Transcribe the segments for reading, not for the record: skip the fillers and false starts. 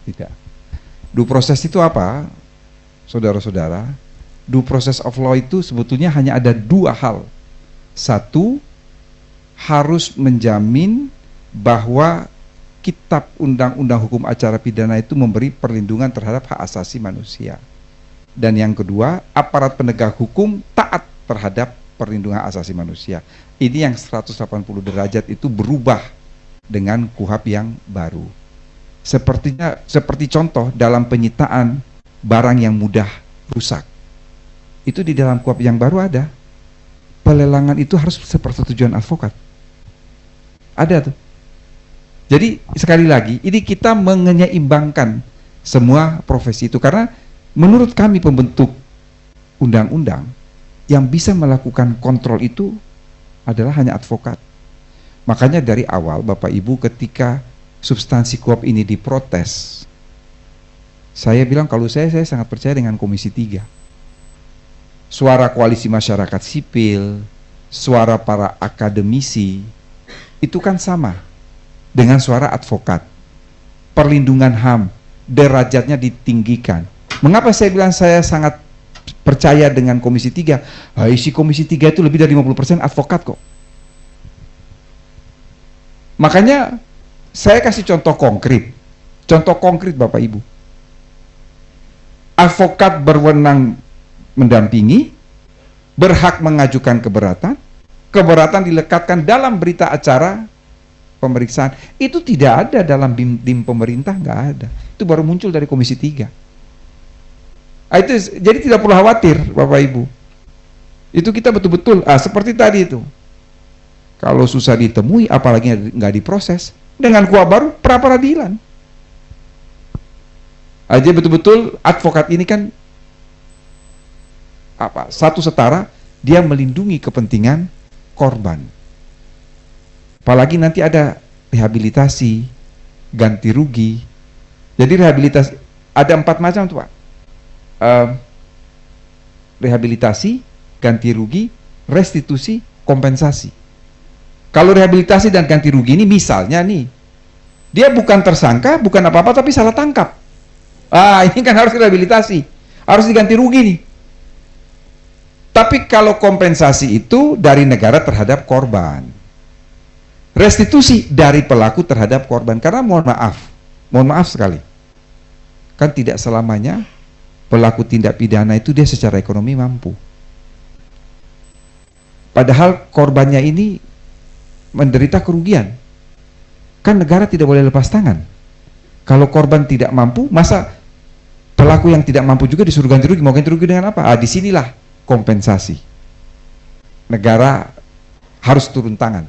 Tidak. Due process itu apa, saudara-saudara? Due process of law itu sebetulnya hanya ada dua hal. Satu, harus menjamin bahwa kitab undang-undang hukum acara pidana itu memberi perlindungan terhadap hak asasi manusia. Dan yang kedua, aparat penegak hukum taat terhadap perlindungan hak asasi manusia. Ini yang 180 derajat itu berubah dengan KUHP yang baru. Seperti contoh dalam penyitaan barang yang mudah rusak. Itu di dalam KUHP yang baru ada. Pelelangan itu harus sepersetujuan advokat. Ada tuh. Jadi sekali lagi, ini kita menyeimbangkan semua profesi itu. Karena menurut kami pembentuk undang-undang, yang bisa melakukan kontrol itu adalah hanya advokat. Makanya dari awal Bapak Ibu ketika substansi KUHP ini diprotes, saya bilang kalau saya sangat percaya dengan Komisi 3. Suara koalisi masyarakat sipil, suara para akademisi, itu kan sama dengan suara advokat. Perlindungan HAM, derajatnya ditinggikan. Mengapa saya bilang saya sangat percaya dengan Komisi 3? Isi Komisi 3 itu lebih dari 50% advokat kok. Makanya saya kasih contoh konkret. Contoh konkret Bapak Ibu. Advokat berwenang mendampingi, berhak mengajukan keberatan, keberatan dilekatkan dalam berita acara pemeriksaan. Itu tidak ada dalam BIM pemerintah, nggak ada. Itu baru muncul dari Komisi 3. Jadi tidak perlu khawatir Bapak Ibu. Itu kita betul-betul, seperti tadi itu. Kalau susah ditemui, apalagi nggak diproses, dengan KUHP baru pra-peradilan. Aja betul-betul advokat ini kan satu setara, dia melindungi kepentingan korban. Apalagi nanti ada rehabilitasi, ganti rugi. Jadi rehabilitasi ada 4 macam tuh Pak. Rehabilitasi, ganti rugi, restitusi, kompensasi. Kalau rehabilitasi dan ganti rugi ini misalnya nih, dia bukan tersangka, bukan apa-apa, tapi salah tangkap. Ini kan harus rehabilitasi, harus diganti rugi nih. Tapi kalau kompensasi itu dari negara terhadap korban, restitusi dari pelaku terhadap korban. Karena mohon maaf sekali, kan tidak selamanya pelaku tindak pidana itu dia secara ekonomi mampu. Padahal korbannya ini menderita kerugian. Kan negara tidak boleh lepas tangan. Kalau korban tidak mampu, masa pelaku yang tidak mampu juga disuruh ganti rugi? Mau ganti rugi dengan apa? Disinilah kompensasi. Negara harus turun tangan.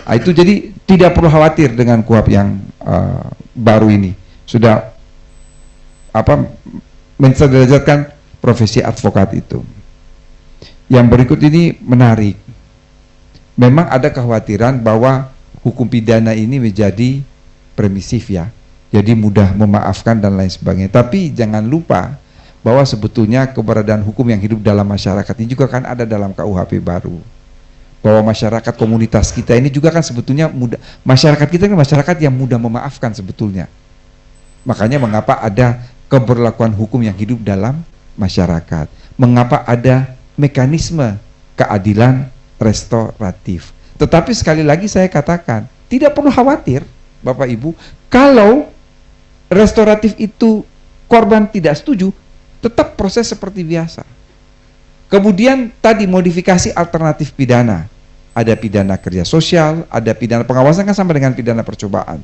Itu jadi tidak perlu khawatir dengan KUHP yang baru ini. Sudah mensederajatkan profesi advokat itu. Yang berikut ini menarik. Memang ada kekhawatiran bahwa hukum pidana ini menjadi permisif ya. Jadi mudah memaafkan dan lain sebagainya. Tapi jangan lupa bahwa sebetulnya keberadaan hukum yang hidup dalam masyarakat ini juga kan ada dalam KUHP baru. Bahwa masyarakat komunitas kita ini juga kan sebetulnya mudah, masyarakat kita kan masyarakat yang mudah memaafkan sebetulnya. Makanya mengapa ada keberlakuan hukum yang hidup dalam masyarakat. Mengapa ada mekanisme keadilan restoratif. Tetapi sekali lagi saya katakan, tidak perlu khawatir Bapak Ibu, kalau restoratif itu korban tidak setuju, tetap proses seperti biasa. Kemudian tadi modifikasi alternatif pidana. Ada pidana kerja sosial, ada pidana pengawasan kan sampai dengan pidana percobaan.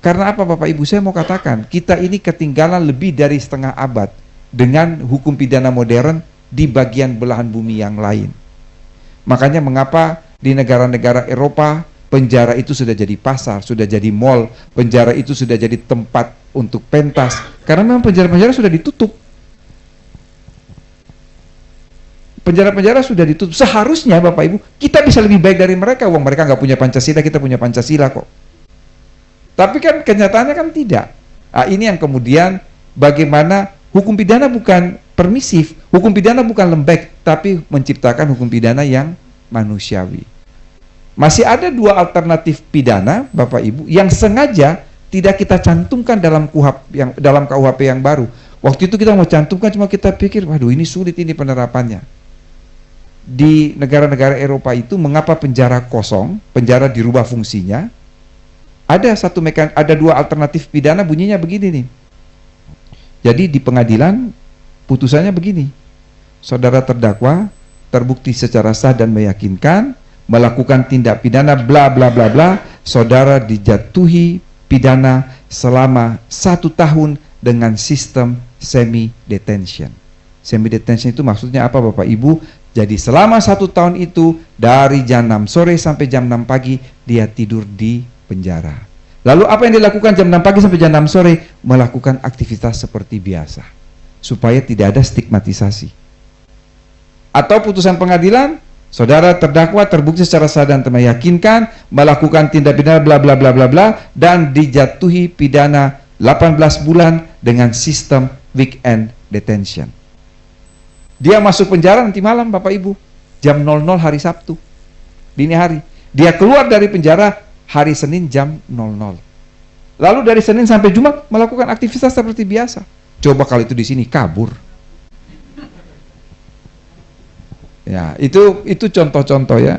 Karena apa Bapak Ibu, saya mau katakan, kita ini ketinggalan lebih dari setengah abad dengan hukum pidana modern di bagian belahan bumi yang lain. Makanya mengapa di negara-negara Eropa penjara itu sudah jadi pasar, sudah jadi mall, penjara itu sudah jadi tempat untuk pentas. Karena memang penjara-penjara sudah ditutup. Penjara-penjara sudah ditutup. Seharusnya Bapak Ibu, kita bisa lebih baik dari mereka. Wong mereka nggak punya Pancasila, kita punya Pancasila kok. Tapi kan kenyataannya kan tidak. Ini yang kemudian bagaimana hukum pidana bukan permisif, hukum pidana bukan lembek, tapi menciptakan hukum pidana yang manusiawi. Masih ada 2 alternatif pidana Bapak Ibu yang sengaja tidak kita cantumkan dalam KUHP yang baru. Waktu itu kita mau cantumkan, cuma kita pikir, waduh ini sulit ini penerapannya. Di negara-negara Eropa itu, mengapa penjara kosong, penjara dirubah fungsinya? Ada dua alternatif pidana, bunyinya begini nih. Jadi di pengadilan putusannya begini: saudara terdakwa terbukti secara sah dan meyakinkan melakukan tindak pidana bla bla bla bla, saudara dijatuhi pidana selama 1 tahun dengan sistem semi detention. Semi detention itu maksudnya apa Bapak Ibu? Jadi selama 1 tahun itu dari jam 6 sore sampai jam 6 pagi dia tidur di penjara. Lalu apa yang dilakukan jam 6 pagi sampai jam 6 sore? Melakukan aktivitas seperti biasa, supaya tidak ada stigmatisasi. Atau putusan pengadilan, saudara terdakwa terbukti secara sah dan meyakinkan melakukan tindak pidana bla bla bla bla bla dan dijatuhi pidana 18 bulan dengan sistem weekend detention. Dia masuk penjara nanti malam Bapak Ibu, jam 00 hari Sabtu, dini hari. Dia keluar dari penjara hari Senin jam 00. Lalu dari Senin sampai Jumat melakukan aktivitas seperti biasa. Coba kalau itu di sini kabur. Ya, itu contoh-contoh ya.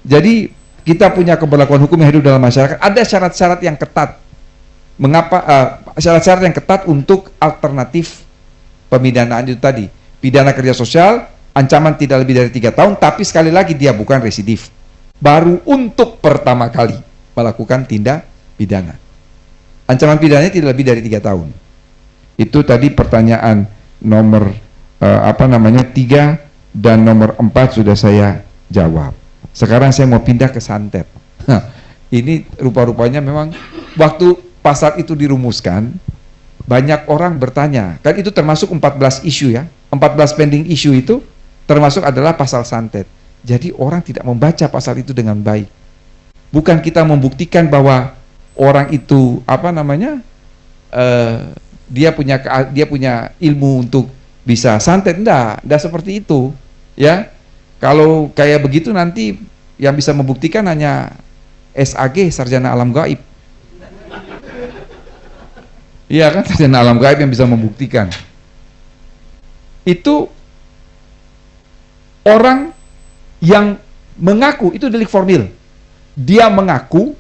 Jadi kita punya keberlakuan hukum yang hidup dalam masyarakat. Ada syarat-syarat yang ketat. Mengapa syarat-syarat yang ketat untuk alternatif pemidanaan itu tadi? Pidana kerja sosial, ancaman tidak lebih dari 3 tahun, tapi sekali lagi dia bukan residif. Baru untuk pertama kali melakukan tindak pidana. Ancaman pidananya tidak lebih dari 3 tahun. Itu tadi pertanyaan nomor 3 dan nomor 4 sudah saya jawab. Sekarang saya mau pindah ke santet. Ini rupa-rupanya memang waktu pasal itu dirumuskan, banyak orang bertanya, kan itu termasuk 14 isu ya, 14 pending isu itu termasuk adalah pasal santet. Jadi orang tidak membaca pasal itu dengan baik. Bukan kita membuktikan bahwa orang itu dia punya ilmu untuk bisa santet, enggak seperti itu. Ya, kalau kayak begitu nanti yang bisa membuktikan hanya SAG, sarjana alam gaib. Iya kan, sarjana alam gaib yang bisa membuktikan. Itu orang yang mengaku, itu delik formil. Dia mengaku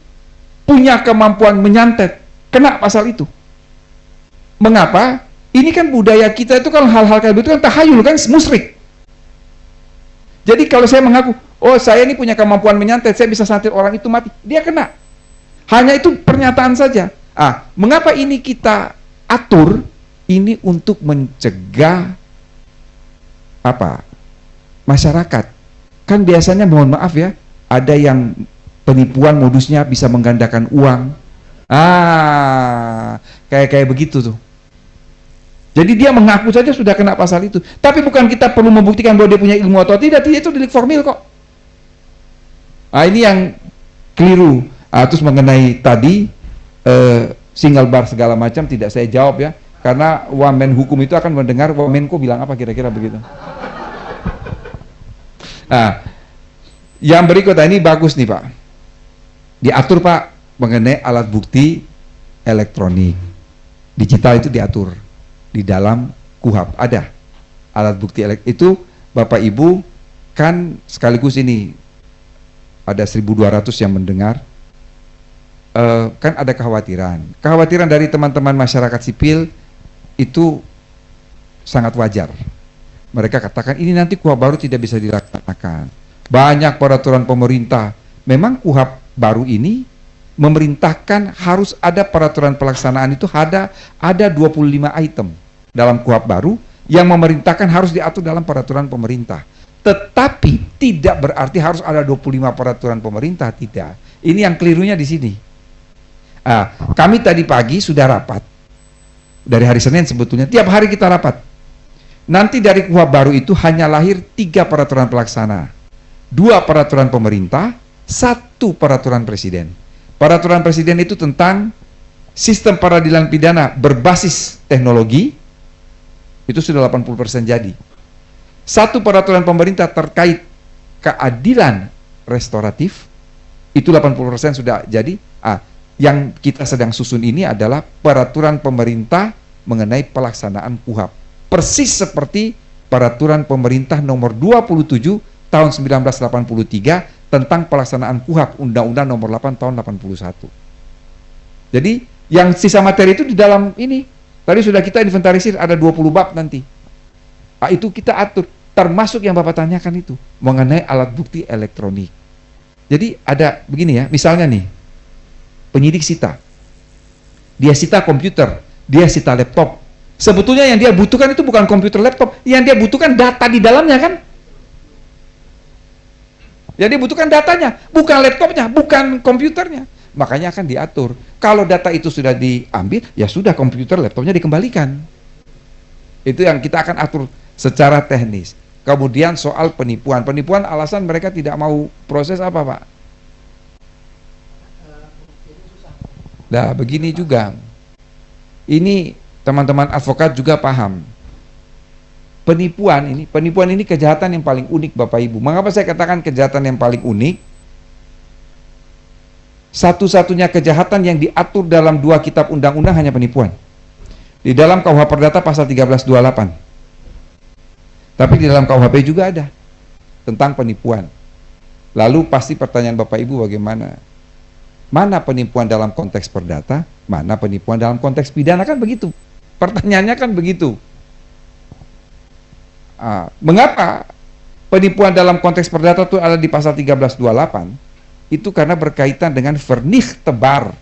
punya kemampuan menyantet, kena pasal itu. Mengapa? Ini kan budaya kita itu kan hal-hal kayak begitu kan tahayul kan, musyrik. Jadi kalau saya mengaku, oh saya ini punya kemampuan menyantet, saya bisa santet orang itu mati, dia kena. Hanya itu pernyataan saja. Mengapa ini kita atur? Ini untuk mencegah masyarakat. Kan biasanya mohon maaf ya, ada yang penipuan modusnya bisa menggandakan uang. Kayak begitu tuh. Jadi dia mengaku saja sudah kena pasal itu. Tapi bukan kita perlu membuktikan bahwa dia punya ilmu atau tidak. Itu delik formil kok. Ini yang keliru. Terus mengenai tadi single bar segala macam tidak saya jawab ya. Karena wamen hukum itu akan mendengar wamenko bilang apa kira-kira begitu. Yang berikut ini bagus nih Pak. Diatur Pak mengenai alat bukti elektronik. Digital itu diatur. Di dalam KUHP ada alat bukti elektronik itu Bapak Ibu kan sekaligus ini ada 1.200 yang mendengar, kan ada kekhawatiran dari teman-teman masyarakat sipil itu sangat wajar. Mereka katakan ini nanti KUHP baru tidak bisa dilaksanakan, banyak peraturan pemerintah. Memang KUHP baru ini memerintahkan harus ada peraturan pelaksanaan, itu ada 25 item dalam KUHP baru yang memerintahkan harus diatur dalam peraturan pemerintah. Tetapi tidak berarti harus ada 25 peraturan pemerintah, tidak. Ini yang kelirunya di sini. Kami tadi pagi sudah rapat. Dari hari Senin sebetulnya, tiap hari kita rapat. Nanti dari KUHP baru itu hanya lahir 3 peraturan pelaksana. 2 peraturan pemerintah, 1 peraturan presiden. Peraturan presiden itu tentang sistem peradilan pidana berbasis teknologi, itu sudah 80% jadi. 1 peraturan pemerintah terkait keadilan restoratif, itu 80% sudah jadi. Yang kita sedang susun ini adalah peraturan pemerintah mengenai pelaksanaan KUHP. Persis seperti peraturan pemerintah nomor 27 tahun 1983 tentang pelaksanaan KUHP, Undang-Undang nomor 8 tahun 81. Jadi yang sisa materi itu di dalam ini. Tadi sudah kita inventarisir ada 20 bab nanti. Itu kita atur, termasuk yang Bapak tanyakan itu mengenai alat bukti elektronik. Jadi ada begini ya, misalnya nih, penyidik sita, dia sita komputer, dia sita laptop. Sebetulnya yang dia butuhkan itu bukan komputer laptop, yang dia butuhkan data di dalamnya kan? Yang dia butuhkan datanya, bukan laptopnya, bukan komputernya. Makanya akan diatur. Kalau data itu sudah diambil, ya sudah komputer laptopnya dikembalikan. Itu yang kita akan atur secara teknis. Kemudian soal penipuan. Penipuan alasan mereka tidak mau proses apa, Pak? Nah, begini juga. Ini teman-teman advokat juga paham. Penipuan ini kejahatan yang paling unik, Bapak Ibu. Mengapa saya katakan kejahatan yang paling unik? Satu-satunya kejahatan yang diatur dalam 2 kitab undang-undang hanya penipuan. Di dalam KUHP Perdata pasal 1328. Tapi di dalam KUHP juga ada tentang penipuan. Lalu pasti pertanyaan Bapak Ibu bagaimana? Mana penipuan dalam konteks perdata, mana penipuan dalam konteks pidana, kan begitu. Pertanyaannya kan begitu. Mengapa penipuan dalam konteks perdata itu ada di pasal 1328? Itu karena berkaitan dengan vernichtebar,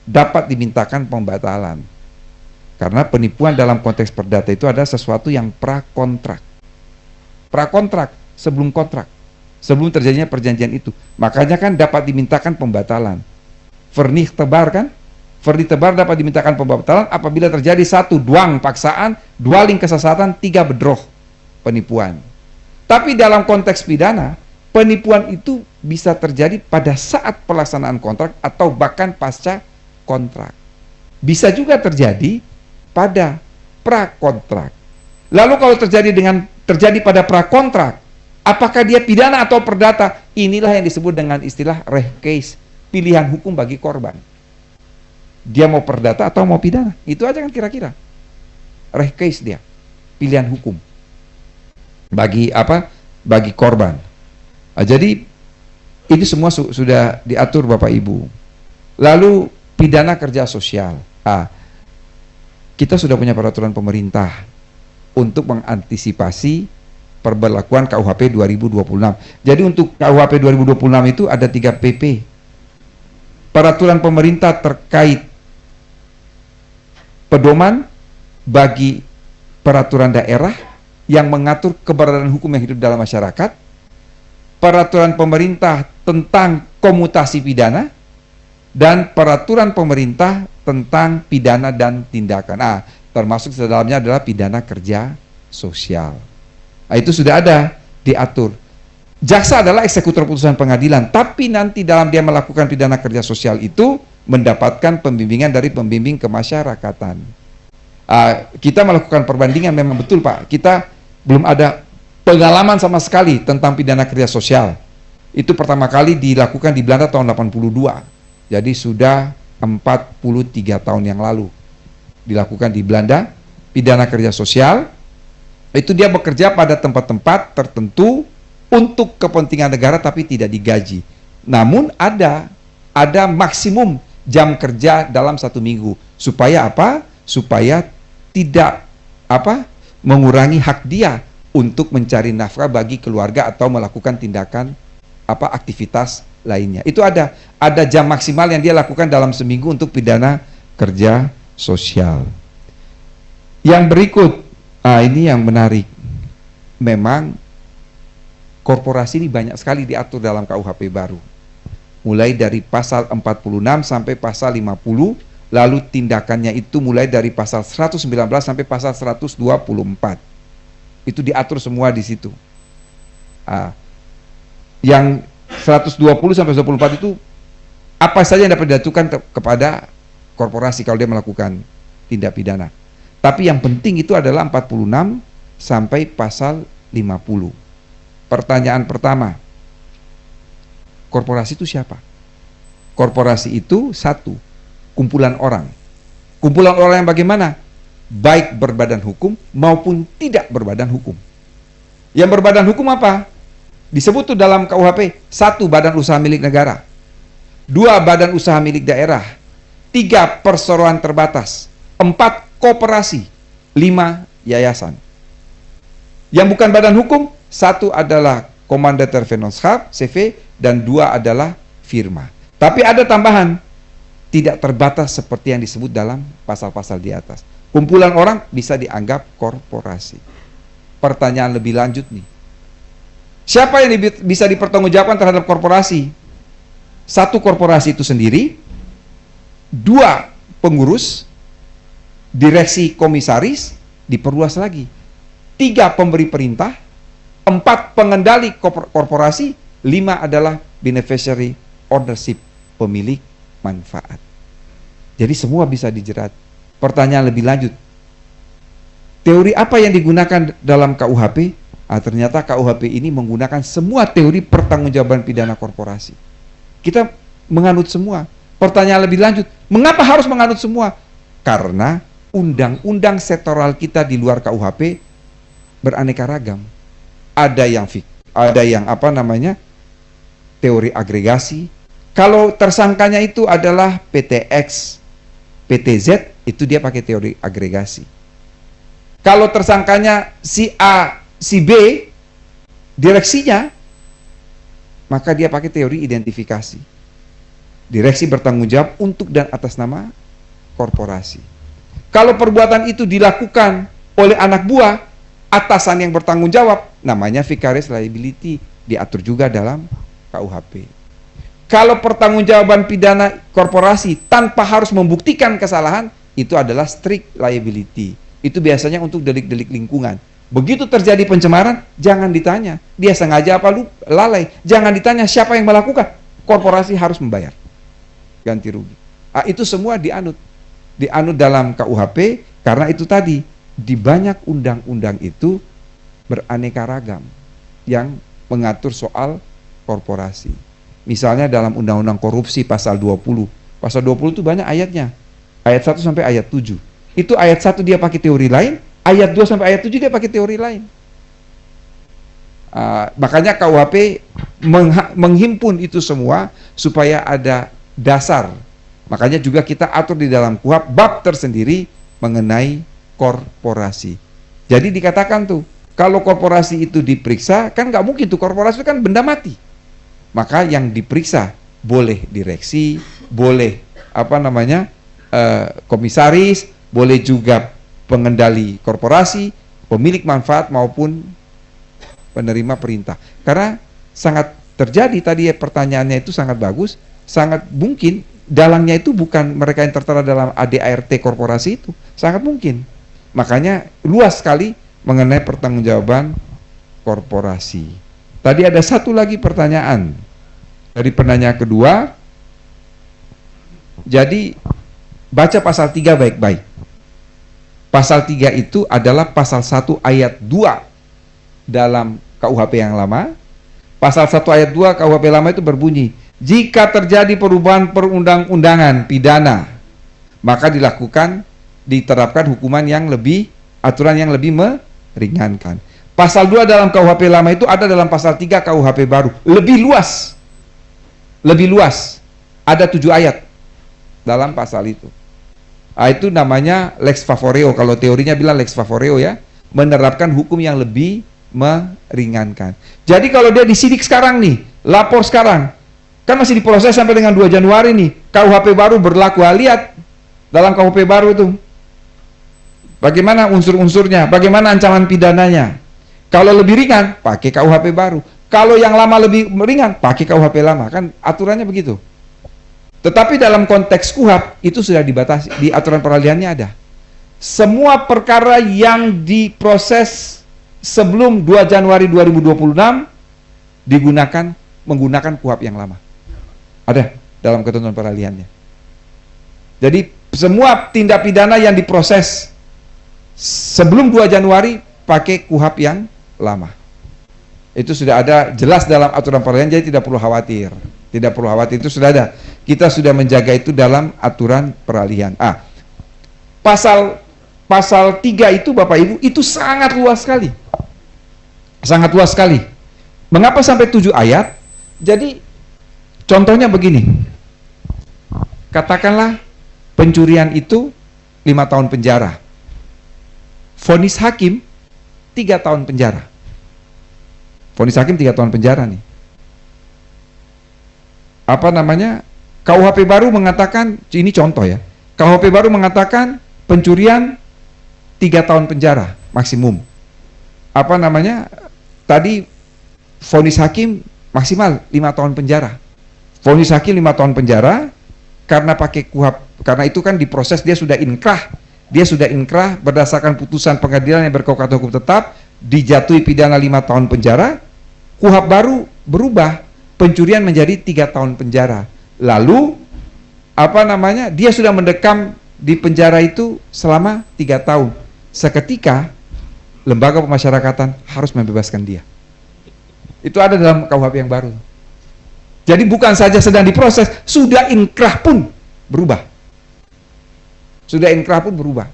dapat dimintakan pembatalan. Karena penipuan dalam konteks perdata itu ada sesuatu yang prakontrak. Prakontrak, sebelum kontrak, sebelum terjadinya perjanjian itu. Makanya kan dapat dimintakan pembatalan. Vernichtebar kan? Vernichtebar dapat dimintakan pembatalan apabila terjadi 1 duang paksaan, 2 ling kesesatan, 3 bedroh penipuan. Tapi dalam konteks pidana, penipuan itu bisa terjadi pada saat pelaksanaan kontrak atau bahkan pasca kontrak. Bisa juga terjadi pada prakontrak. Lalu kalau terjadi pada prakontrak, apakah dia pidana atau perdata? Inilah yang disebut dengan istilah reh case, pilihan hukum bagi korban. Dia mau perdata atau mau pidana? Itu aja kan kira-kira. Reh case dia, pilihan hukum bagi apa? Bagi korban. Jadi ini semua sudah diatur Bapak Ibu. Lalu pidana kerja sosial. Kita sudah punya peraturan pemerintah untuk mengantisipasi perberlakuan KUHP 2026. Jadi untuk KUHP 2026 itu ada 3 PP. Peraturan pemerintah terkait pedoman bagi peraturan daerah yang mengatur keberadaan hukum yang hidup dalam masyarakat, peraturan pemerintah tentang komutasi pidana, dan peraturan pemerintah tentang pidana dan tindakan. Termasuk di dalamnya adalah pidana kerja sosial. Itu sudah ada diatur. Jaksa adalah eksekutor putusan pengadilan, tapi nanti dalam dia melakukan pidana kerja sosial itu mendapatkan pembimbingan dari pembimbing kemasyarakatan. Kita melakukan perbandingan, memang betul Pak, kita belum ada pengalaman sama sekali tentang pidana kerja sosial. Itu pertama kali dilakukan di Belanda tahun 82. Jadi sudah 43 tahun yang lalu dilakukan di Belanda, pidana kerja sosial. Itu dia bekerja pada tempat-tempat tertentu untuk kepentingan negara tapi tidak digaji. Namun ada maksimum jam kerja dalam 1 minggu. Supaya apa? Supaya tidak mengurangi hak dia untuk mencari nafkah bagi keluarga atau melakukan tindakan aktivitas lainnya. Itu ada jam maksimal yang dia lakukan dalam seminggu untuk pidana kerja sosial. Yang berikut, ini yang menarik. Memang korporasi ini banyak sekali diatur dalam KUHP baru. Mulai dari pasal 46 sampai pasal 50, lalu tindakannya itu mulai dari pasal 119 sampai pasal 124. Itu diatur semua di situ. Yang 120 sampai 124 itu apa saja yang dapat dijatuhkan kepada korporasi kalau dia melakukan tindak pidana. Tapi yang penting itu adalah 46 sampai pasal 50. Pertanyaan pertama, korporasi itu siapa? Korporasi itu satu, kumpulan orang. Kumpulan orang yang bagaimana? Baik berbadan hukum maupun tidak berbadan hukum. Yang berbadan hukum apa? Disebut tuh dalam KUHP, 1 badan usaha milik negara, 2 badan usaha milik daerah, 3 perseroan terbatas, 4 koperasi, 5 yayasan. Yang bukan badan hukum, 1 adalah Commandateur Vennootschap, CV, dan 2 adalah firma. Tapi ada tambahan, tidak terbatas seperti yang disebut dalam pasal-pasal di atas. Kumpulan orang bisa dianggap korporasi. Pertanyaan lebih lanjut nih. Siapa yang bisa dipertanggungjawabkan terhadap korporasi? 1 korporasi itu sendiri, 2 pengurus, direksi komisaris, diperluas lagi. 3 pemberi perintah, 4 pengendali korporasi, 5 adalah beneficiary ownership, pemilik manfaat. Jadi semua bisa dijerat. Pertanyaan lebih lanjut, teori apa yang digunakan dalam KUHP? Ternyata KUHP ini menggunakan semua teori pertanggungjawaban pidana korporasi. Kita menganut semua. Pertanyaan lebih lanjut, mengapa harus menganut semua? Karena undang-undang sektoral kita di luar KUHP beraneka ragam. Ada yang teori agregasi. Kalau tersangkanya itu adalah PTX, PTZ, itu dia pakai teori agregasi. Kalau tersangkanya si A, si B, direksinya, maka dia pakai teori identifikasi. Direksi bertanggung jawab untuk dan atas nama korporasi. Kalau perbuatan itu dilakukan oleh anak buah, atasan yang bertanggung jawab, namanya vicarious liability, diatur juga dalam KUHP. Kalau pertanggungjawaban pidana korporasi tanpa harus membuktikan kesalahan, itu adalah strict liability. Itu biasanya untuk delik-delik lingkungan. Begitu terjadi pencemaran, jangan ditanya dia sengaja apa lalai. Jangan ditanya siapa yang melakukan. Korporasi harus membayar ganti rugi. Itu semua dianut dalam KUHP, karena itu tadi di banyak undang-undang itu beraneka ragam yang mengatur soal korporasi. Misalnya dalam undang-undang korupsi pasal 20. Pasal 20 itu banyak ayatnya. Ayat 1 sampai ayat 7. Itu ayat 1 dia pakai teori lain, ayat 2 sampai ayat 7 dia pakai teori lain. Makanya KUHP menghimpun itu semua supaya ada dasar. Makanya juga kita atur di dalam KUHP bab tersendiri mengenai korporasi. Jadi dikatakan tuh, kalau korporasi itu diperiksa, kan nggak mungkin tuh, korporasi itu kan benda mati. Maka yang diperiksa boleh direksi, boleh komisaris, boleh juga pengendali korporasi, pemilik manfaat maupun penerima perintah. Karena sangat terjadi tadi pertanyaannya itu sangat bagus, sangat mungkin dalangnya itu bukan mereka yang tertera dalam ADART korporasi itu, sangat mungkin. Makanya luas sekali mengenai pertanggungjawaban korporasi. Tadi ada satu lagi pertanyaan dari penanya kedua. Jadi baca pasal 3 baik-baik. Pasal 3 itu adalah pasal 1 ayat 2 dalam KUHP yang lama. Pasal 1 ayat 2 KUHP lama itu berbunyi, jika terjadi perubahan perundang-undangan pidana, maka diterapkan hukuman yang lebih, aturan yang lebih meringankan. Pasal 2 dalam KUHP lama itu ada dalam pasal 3 KUHP baru. Lebih luas. Ada 7 ayat dalam pasal itu. Itu namanya lex favoreo. Kalau teorinya bilang lex favoreo ya, menerapkan hukum yang lebih meringankan. Jadi kalau dia disidik sekarang nih, lapor sekarang, kan masih diproses sampai dengan 2 Januari nih, KUHP baru berlaku. Lihat dalam KUHP baru itu bagaimana unsur-unsurnya, bagaimana ancaman pidananya. Kalau lebih ringan, pakai KUHP baru. Kalau yang lama lebih ringan, pakai KUHP lama. Kan aturannya begitu. Tetapi dalam konteks KUHP, itu sudah dibatasi, di aturan peralihannya ada. Semua perkara yang diproses sebelum 2 Januari 2026 menggunakan KUHP yang lama. Ada dalam ketentuan peralihannya. Jadi semua tindak pidana yang diproses sebelum 2 Januari pakai KUHP yang lama. Itu sudah ada jelas dalam aturan peralihan, jadi tidak perlu khawatir. Tidak perlu khawatir, itu sudah ada. kita sudah menjaga itu dalam aturan peralihan. Pasal 3 itu Bapak Ibu itu sangat luas sekali. Sangat luas sekali. Mengapa sampai 7 ayat? Jadi contohnya begini. Katakanlah pencurian itu 5 tahun penjara. Vonis hakim 3 tahun penjara. Vonis hakim 3 tahun penjara nih. KUHP baru mengatakan, ini contoh ya. KUHP baru mengatakan pencurian 3 tahun penjara maksimum. Tadi vonis hakim maksimal 5 tahun penjara. Vonis hakim 5 tahun penjara karena pakai KUHP, karena itu kan diproses, dia sudah inkrah. Dia sudah inkrah berdasarkan putusan pengadilan yang berkekuatan hukum tetap, dijatuhi pidana 5 tahun penjara. KUHP baru berubah, pencurian menjadi 3 tahun penjara. Lalu dia sudah mendekam di penjara itu selama 3 tahun. Seketika lembaga pemasyarakatan harus membebaskan dia. Itu ada dalam KUHP yang baru. Jadi bukan saja sedang diproses, sudah inkrah pun berubah. Sudah inkrah pun berubah.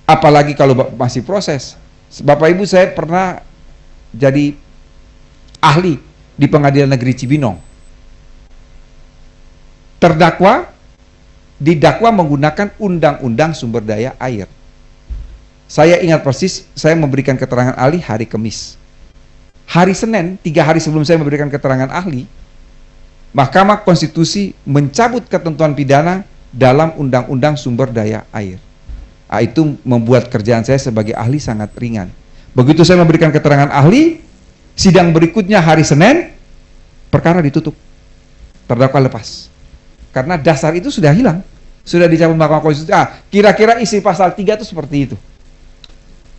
Apalagi kalau masih proses. Bapak Ibu, saya pernah jadi ahli di Pengadilan Negeri Cibinong. Terdakwa didakwa menggunakan Undang-Undang Sumber Daya Air. Saya ingat persis, saya memberikan keterangan ahli hari Kamis. Hari Senin, 3 hari sebelum saya memberikan keterangan ahli, Mahkamah Konstitusi mencabut ketentuan pidana dalam Undang-Undang Sumber Daya Air. Itu membuat kerjaan saya sebagai ahli sangat ringan. Begitu saya memberikan keterangan ahli, sidang berikutnya hari Senin, perkara ditutup. Terdakwa lepas. Karena dasar itu sudah hilang. Sudah dicabut Mahkamah Konstitusi. Kira-kira isi pasal 3 itu seperti itu.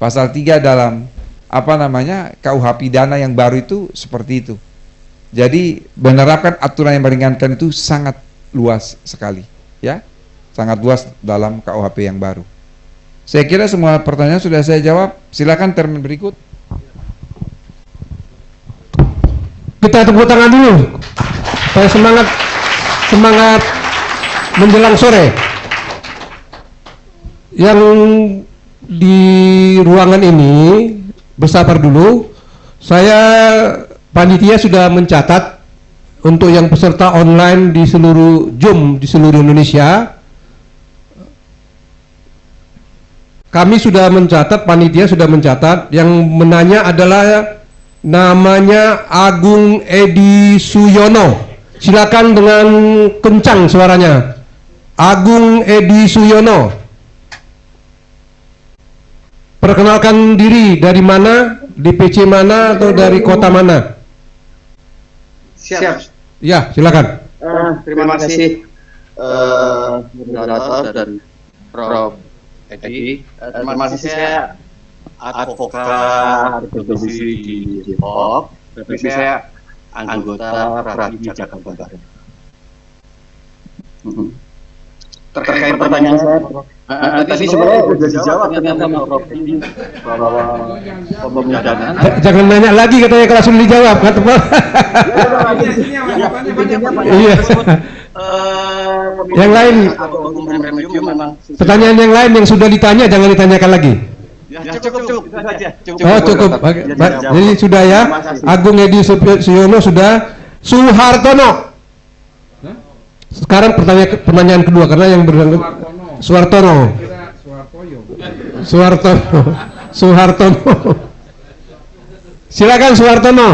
Pasal 3 dalam KUH pidana yang baru itu seperti itu. Jadi menerapkan aturan yang meringankan itu sangat luas sekali, ya. Sangat luas dalam KUHP yang baru. Saya kira semua pertanyaan sudah saya jawab. Silakan termin berikut. Kita tepuk tangan dulu. Supaya semangat menjelang sore. Yang di ruangan ini bersabar dulu. Saya panitia sudah mencatat untuk yang peserta online di seluruh Zoom di seluruh Indonesia. Kami sudah mencatat, panitia sudah mencatat. Yang menanya adalah namanya Agung Edi Suyono. Silakan dengan kencang suaranya. Agung Edi Suyono. Perkenalkan diri, dari mana, DPC mana, atau dari kota mana? Siap. Ya, silakan. Terima kasih moderator dan Prof. Edi. Terima kasih, saya advokat berdomisili di Depok, tapi saya anggota Pradi Jakarta Barat. Terkait pertanyaan saya, tadi sebenarnya sudah dijawab ternyata Prof. Edi bahwa pembunuhan. Jangan nanya lagi, katanya kalau sudah dijawab, kata Pak. Iya. Yang lain, pertanyaan yang lain yang sudah ditanya jangan ditanyakan lagi. Cukup. Oh, cukup. Jadi sudah ya. Agung Edi Suyono sudah. Suhartono. Sekarang pertanyaan kedua karena yang Suhartono. Suhartono. Silakan Suhartono.